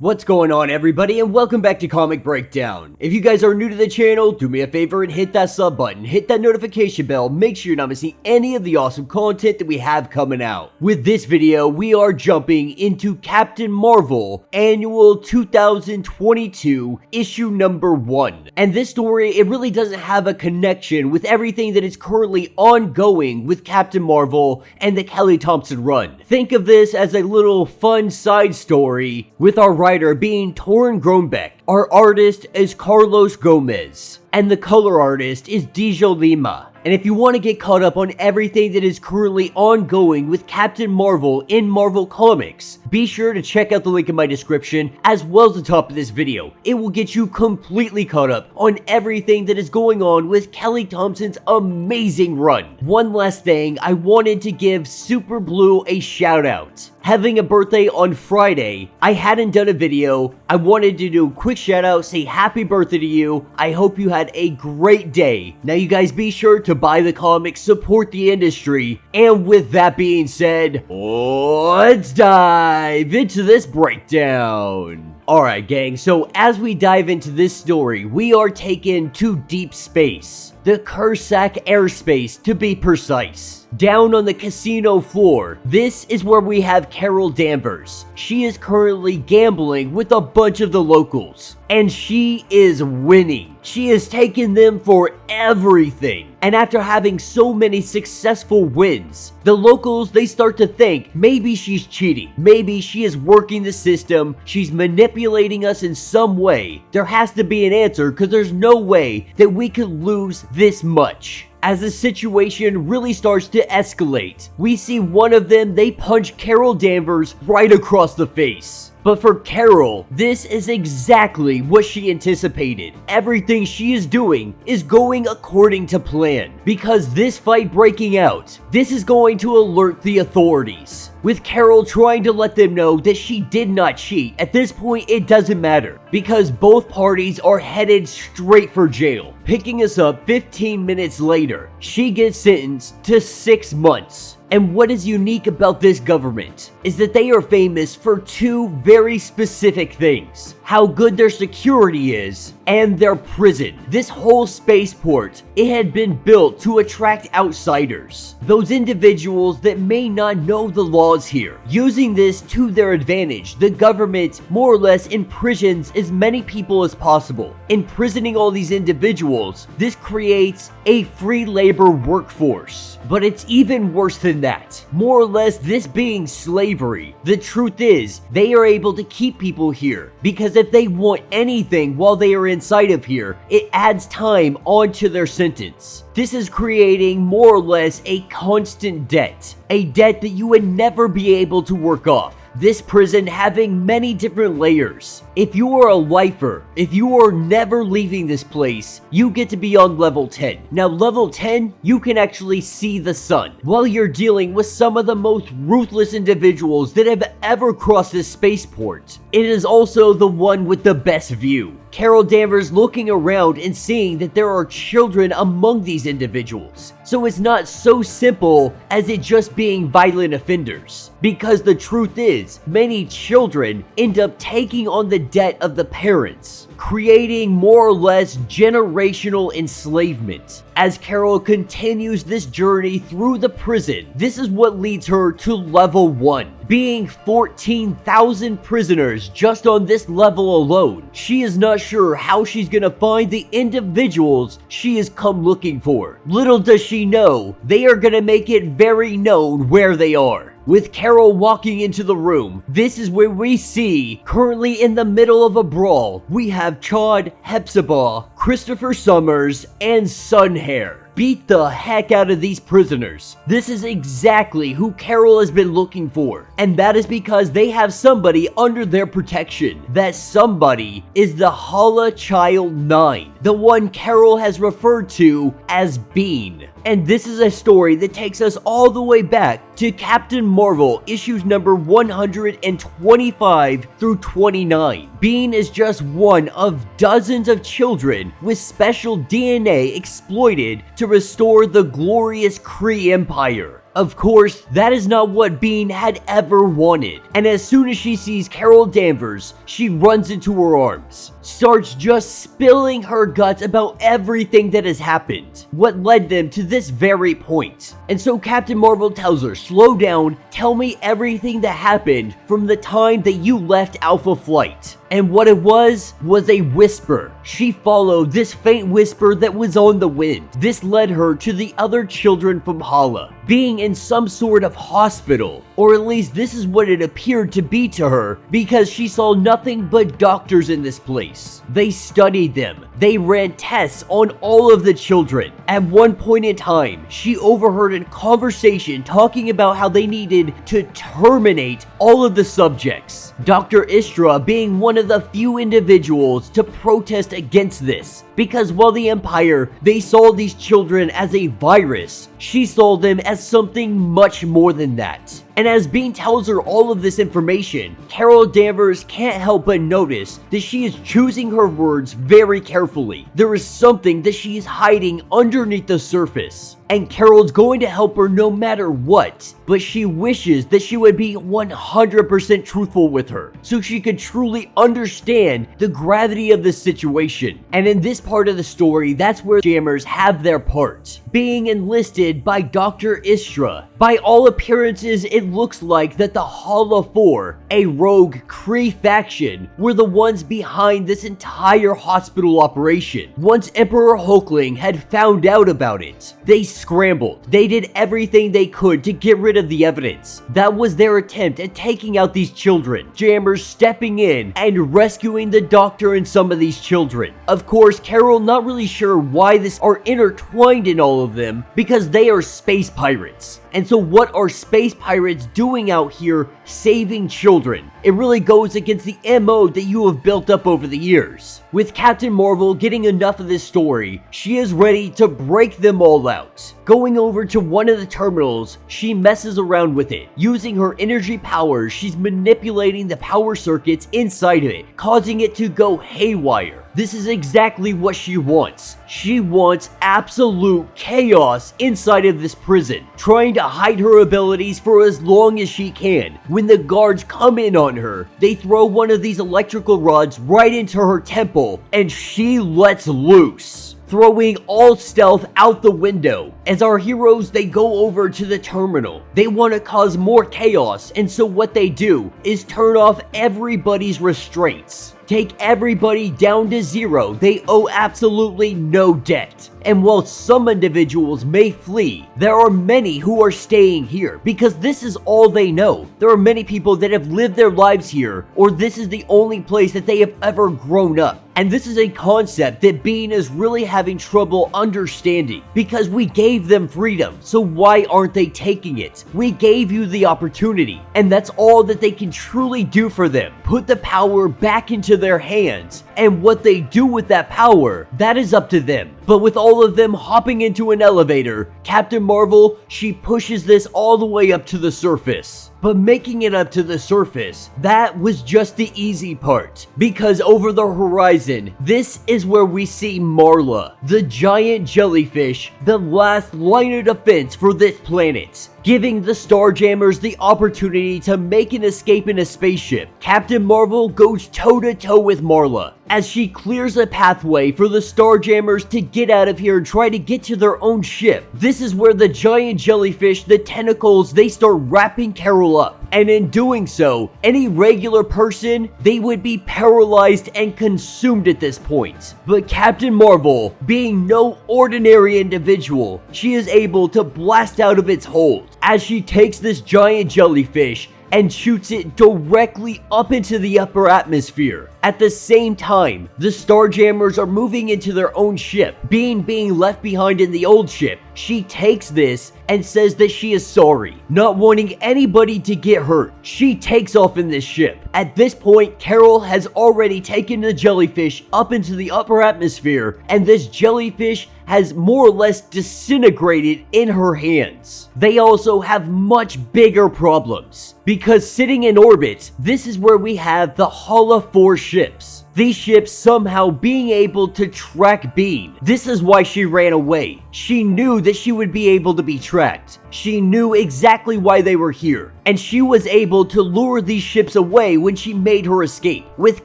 What's going on, everybody, and welcome back to Comic Breakdown. If you guys are new to the channel, do me a favor and hit that sub button, hit that notification bell, make sure you're not missing any of the awesome content that we have coming out. With this video, we are jumping into Captain Marvel Annual 2022 issue number 1. And this story, it really doesn't have a connection with everything that is currently ongoing with Captain Marvel and the Kelly Thompson run. Think of this as a little fun side story with our writer being Torren Grønbekk. Our artist is Carlos Gomez, and the color artist is Dijo Lima. And if you want to get caught up on everything that is currently ongoing with Captain Marvel in Marvel Comics, be sure to check out the link in my description as well as the top of this video. It will get you completely caught up on everything that is going on with Kelly Thompson's amazing run. One last thing, I wanted to give Super Blue a shout out. Having a birthday on Friday, I hadn't done a video. I wanted to do a quick shout out, say happy birthday to you. I hope you had a great day. Now you guys be sure to buy the comics, support the industry, and with that being said, let's dive into this breakdown. Alright gang, so as we dive into this story, we are taken to deep space. The Kursak airspace to be precise. Down on the casino floor, this is where we have Carol Danvers. She is currently gambling with a bunch of the locals, and she is winning. She has taken them for everything. And after having so many successful wins, the locals, they start to think maybe she's cheating. Maybe she is working the system. She's manipulating us in some way. There has to be an answer because there's no way that we could lose this much. As the situation really starts to escalate, we see one of them, they punch Carol Danvers right across the face. But for Carol, this is exactly what she anticipated. Everything she is doing is going according to plan. Because this fight breaking out, this is going to alert the authorities. With Carol trying to let them know that she did not cheat. At this point, it doesn't matter, because both parties are headed straight for jail. Picking us up 15 minutes later, she gets sentenced to 6 months. And what is unique about this government is that they are famous for two very specific things: how good their security is and their prison. This whole spaceport, it had been built to attract outsiders, those individuals that may not know the laws here. Using this to their advantage, the government more or less imprisons as many people as possible. Imprisoning all these individuals, this creates a free labor workforce. But it's even worse than that. More or less this being slavery. The truth is, they are able to keep people here because if they want anything while they are inside of here, it adds time onto their sentence. This is creating more or less a constant debt. A debt that you would never be able to work off. This prison having many different layers. If you are a lifer, if you are never leaving this place, you get to be on level 10. Now level 10, you can actually see the sun, while you're dealing with some of the most ruthless individuals that have ever crossed this spaceport. It is also the one with the best view. Carol Danvers looking around and seeing that there are children among these individuals. So it's not so simple as it just being violent offenders. Because the truth is, many children end up taking on the debt of the parents, creating more or less generational enslavement. As Carol continues this journey through the prison, this is what leads her to level 1. Being 14,000 prisoners just on this level alone, she is not sure how she's gonna find the individuals she has come looking for. Little does she know, they are gonna make it very known where they are. With Carol walking into the room, this is where we see, currently in the middle of a brawl, we have Chad Hepzibah, Christopher Summers, and Sunhair beat the heck out of these prisoners. This is exactly who Carol has been looking for, and that is because they have somebody under their protection. That somebody is the Hala Child 9, the one Carol has referred to as Bean. And this is a story that takes us all the way back to Captain Marvel issues number 125 through 29. Bean is just one of dozens of children with special DNA exploited to restore the glorious Kree Empire. Of course, that is not what Bean had ever wanted, and as soon as she sees Carol Danvers, she runs into her arms, starts just spilling her guts about everything that has happened, what led them to this very point. And so Captain Marvel tells her, slow down, tell me everything that happened from the time that you left Alpha Flight. And what it was a whisper. She followed this faint whisper that was on the wind. This led her to the other children from Hala, being in some sort of hospital, or at least this is what it appeared to be to her, because she saw nothing but doctors in this place. They studied them. They ran tests on all of the children. At one point in time, she overheard a conversation talking about how they needed to terminate all of the subjects. Dr. Istra being one of the few individuals to protest against this, because while the Empire, they saw these children as a virus, she saw them as something much more than that. And as Bean tells her all of this information, Carol Danvers can't help but notice that she is choosing her words very carefully. There is something that she is hiding underneath the surface. And Carol's going to help her no matter what, but she wishes that she would be 100% truthful with her, so she could truly understand the gravity of the situation. And in this part of the story, that's where Jammers have their part, being enlisted by Dr. Istra. By all appearances, it looks like that the Hala 4, a rogue Kree faction, were the ones behind this entire hospital operation. Once Emperor Hulkling had found out about it, they scrambled. They did everything they could to get rid of the evidence. That was their attempt at taking out these children. Jammers stepping in and rescuing the doctor and some of these children. Of course, Carol not really sure why this are intertwined in all of them, because they are space pirates. And so what are space pirates doing out here saving children? It really goes against the MO that you have built up over the years. With Captain Marvel getting enough of this story, she is ready to break them all out. Going over to one of the terminals, she messes around with it. Using her energy powers, she's manipulating the power circuits inside of it, causing it to go haywire. This is exactly what she wants. She wants absolute chaos inside of this prison, trying to hide her abilities for as long as she can. When the guards come in on her, they throw one of these electrical rods right into her temple, and she lets loose, throwing all stealth out the window. As our heroes, they go over to the terminal. They want to cause more chaos, and so what they do is turn off everybody's restraints. Take everybody down to zero. They owe absolutely no debt. And while some individuals may flee, there are many who are staying here because this is all they know. There are many people that have lived their lives here, or this is the only place that they have ever grown up. And this is a concept that Bean is really having trouble understanding, because we gave them freedom, so why aren't they taking it? We gave you the opportunity, and that's all that they can truly do for them. Put the power back into their hands, and what they do with that power, that is up to them. But with all of them hopping into an elevator, Captain Marvel, she pushes this all the way up to the surface. But making it up to the surface, that was just the easy part. Because over the horizon, this is where we see Marla, the giant jellyfish, the last line of defense for this planet, giving the Starjammers the opportunity to make an escape in a spaceship. Captain Marvel goes toe-to-toe with Marla as she clears a pathway for the Starjammers to get out of here and try to get to their own ship. This is where the giant jellyfish, the tentacles, they start wrapping Carol up. And in doing so, any regular person, they would be paralyzed and consumed at this point. But Captain Marvel, being no ordinary individual, she is able to blast out of its hold as she takes this giant jellyfish and shoots it directly up into the upper atmosphere. At the same time, the Starjammers are moving into their own ship. Being left behind in the old ship, she takes this and says that she is sorry, not wanting anybody to get hurt. She takes off in this ship. At this point, Carol has already taken the jellyfish up into the upper atmosphere, and this jellyfish has more or less disintegrated in her hands. They also have much bigger problems, because sitting in orbit, this is where we have the Hala 4 ships. these ships somehow being able to track Bean. This is why she ran away. She knew that she would be able to be tracked. She knew exactly why they were here, and she was able to lure these ships away when she made her escape. With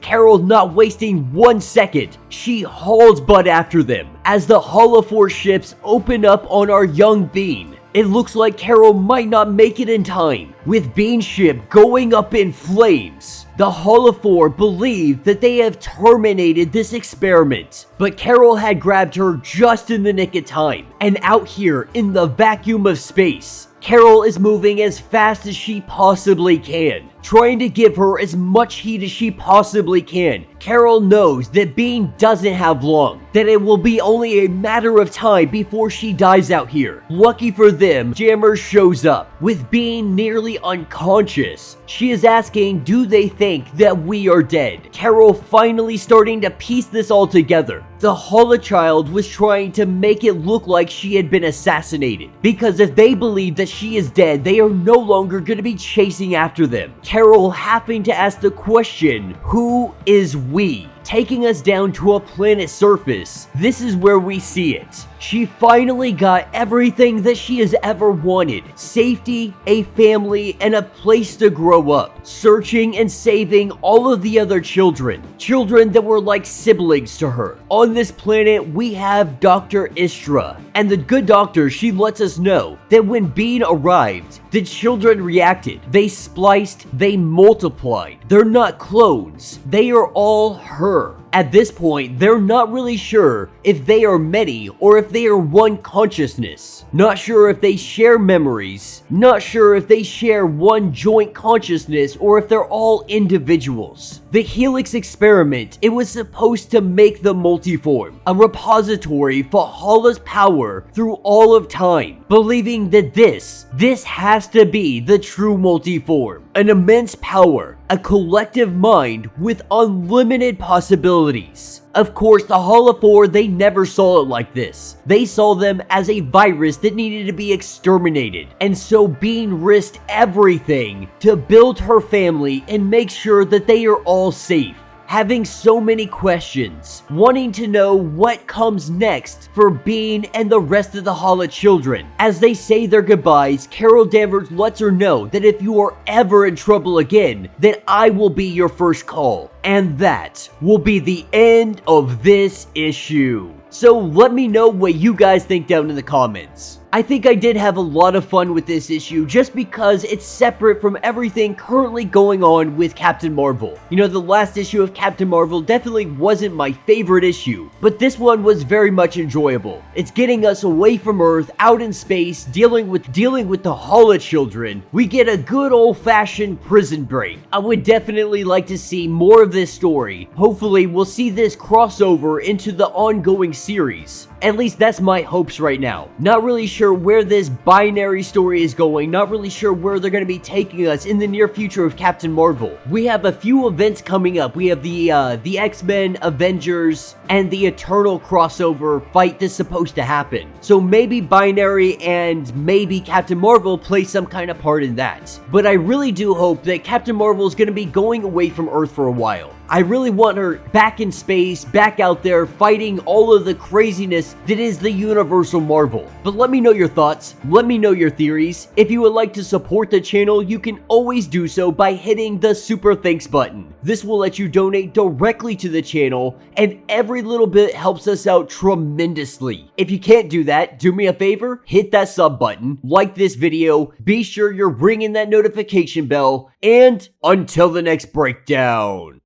Carol not wasting 1 second, she hauls butt after them as the Holophore ships open up on our young Bean. It looks like Carol might not make it in time, with Bean's ship going up in flames. The Holophore believe that they have terminated this experiment, but Carol had grabbed her just in the nick of time, and out here in the vacuum of space, Carol is moving as fast as she possibly can, trying to give her as much heat as she possibly can. Carol knows that Bean doesn't have long, that it will be only a matter of time before she dies out here. Lucky for them, Jammers shows up, with Bean nearly unconscious. She is asking, do they think that we are dead? Carol finally starting to piece this all together. The Holochild was trying to make it look like she had been assassinated, because if they believe that she is dead, they are no longer going to be chasing after them. Carol having to ask the question, who is we? Taking us down to a planet's surface. This is where we see it. She finally got everything that she has ever wanted. Safety, a family, and a place to grow up. Searching and saving all of the other children. Children that were like siblings to her. On this planet, we have Dr. Istra. And the good doctor, she lets us know that when Bean arrived, the children reacted. They spliced, they multiplied. They're not clones. They are all her. At this point, they're not really sure if they are many or if they are one consciousness. Not sure if they share memories. Not sure if they share one joint consciousness or if they're all individuals. The Helix experiment, it was supposed to make the multiform, a repository for Hala's power through all of time, believing that this has to be the true multiform. An immense power, a collective mind with unlimited possibilities. Of course, the Holophore, they never saw it like this. They saw them as a virus that needed to be exterminated. And so Bean risked everything to build her family and make sure that they are all safe. Having so many questions, wanting to know what comes next for Bean and the rest of the Hala children. As they say their goodbyes, Carol Danvers lets her know that if you are ever in trouble again, that I will be your first call. And that will be the end of this issue. So let me know what you guys think down in the comments. I think I did have a lot of fun with this issue just because it's separate from everything currently going on with Captain Marvel. You know, the last issue of Captain Marvel definitely wasn't my favorite issue, but this one was very much enjoyable. It's getting us away from Earth, out in space, dealing with the Hala children. We get a good old-fashioned prison break. I would definitely like to see more of this story. Hopefully, we'll see this crossover into the ongoing series. At least that's my hopes right now. Not really sure where this binary story is going, not really sure where they're going to be taking us in the near future of Captain Marvel. We have a few events coming up. We have the X-Men, Avengers, and the Eternal crossover fight that's supposed to happen. So maybe binary and maybe Captain Marvel plays some kind of part in that. But I really do hope that Captain Marvel is going to be going away from Earth for a while. I really want her back in space, back out there, fighting all of the craziness that is the Universal Marvel. But let me know your thoughts, let me know your theories. If you would like to support the channel, you can always do so by hitting the Super Thanks button. This will let you donate directly to the channel, and every little bit helps us out tremendously. If you can't do that, do me a favor, hit that sub button, like this video, be sure you're ringing that notification bell, and until the next breakdown.